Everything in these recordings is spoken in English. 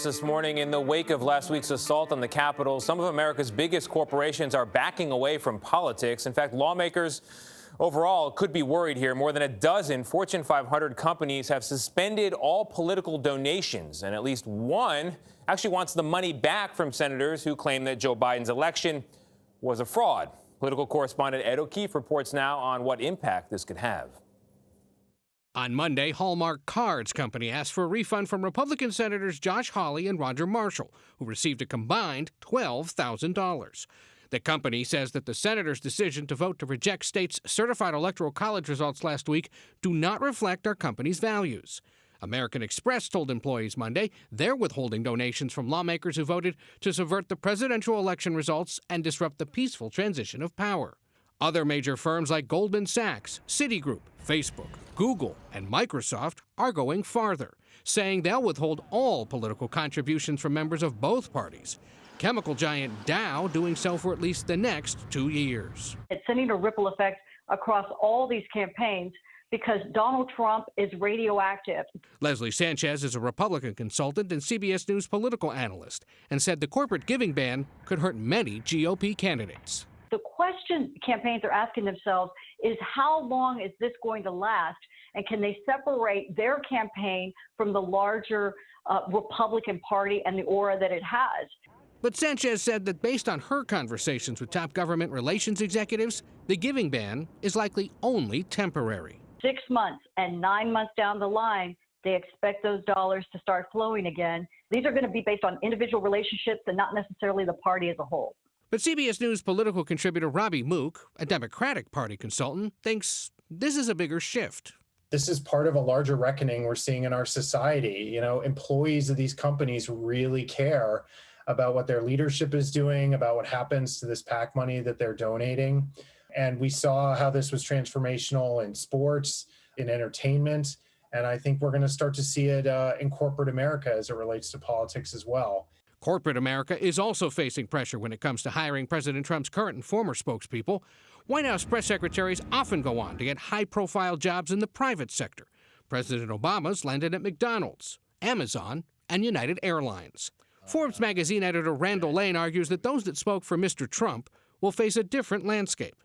This morning, in the wake of last week's assault on the Capitol, some of America's biggest corporations are backing away from politics. In fact, lawmakers overall could be worried here. More than a dozen Fortune 500 companies have suspended all political donations, and at least one actually wants the money back from senators who claim that Joe Biden's election was a fraud. Political correspondent Ed O'Keefe reports now on what impact this could have. On Monday, Hallmark Cards Company asked for a refund from Republican Senators Josh Hawley and Roger Marshall, who received a combined $12,000. The company says that the senators' decision to vote to reject states' certified electoral college results last week do not reflect our company's values. American Express told employees Monday they're withholding donations from lawmakers who voted to subvert the presidential election results and disrupt the peaceful transition of power. Other major firms like Goldman Sachs, Citigroup, Facebook, Google, and Microsoft are going farther, saying they'll withhold all political contributions from members of both parties. Chemical giant Dow doing so for at least the next 2 years. It's sending a ripple effect across all these campaigns because Donald Trump is radioactive. Leslie Sanchez is a Republican consultant and CBS News political analyst and said the corporate giving ban could hurt many GOP candidates. The question campaigns are asking themselves is how long is this going to last, and can they separate their campaign from the larger Republican Party and the aura that it has? But Sanchez said that based on her conversations with top government relations executives, the giving ban is likely only temporary. 6 months and 9 months down the line, they expect those dollars to start flowing again. These are going to be based on individual relationships and not necessarily the party as a whole. But CBS News political contributor Robbie Mook, a Democratic Party consultant, thinks this is a bigger shift. This is part of a larger reckoning we're seeing in our society. You know, employees of these companies really care about what their leadership is doing, about what happens to this PAC money that they're donating. And we saw how this was transformational in sports, in entertainment. And I think we're going to start to see it in corporate America as it relates to politics as well. Corporate America is also facing pressure when it comes to hiring President Trump's current and former spokespeople. White House press secretaries often go on to get high-profile jobs in the private sector. President Obama's landed at McDonald's, Amazon, and United Airlines. Forbes magazine editor Randall Lane argues that those that spoke for Mr. Trump will face a different landscape.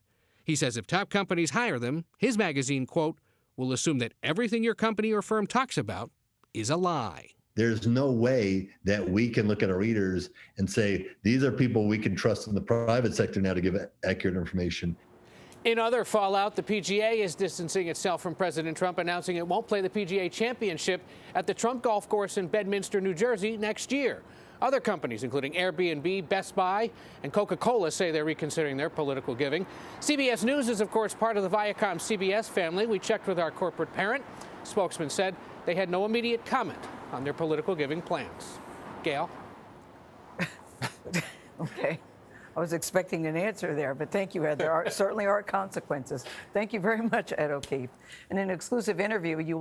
He says if top companies hire them, his magazine, quote, will assume that everything your company or firm talks about is a lie. There's no way that we can look at our readers and say, these are people we can trust in the private sector now to give accurate information. In other fallout, the PGA is distancing itself from President Trump, announcing it won't play the PGA Championship at the Trump Golf Course in Bedminster, New Jersey next year. Other companies, including Airbnb, Best Buy, and Coca-Cola, say they're reconsidering their political giving. CBS News is, of course, part of the Viacom-CBS family. We checked with our corporate parent. Spokesman said they had no immediate comment on their political giving plans. Gayle? Okay. I was expecting an answer there, but thank you, Ed. There certainly are consequences. Thank you very much, Ed O'Keefe. In an exclusive interview, you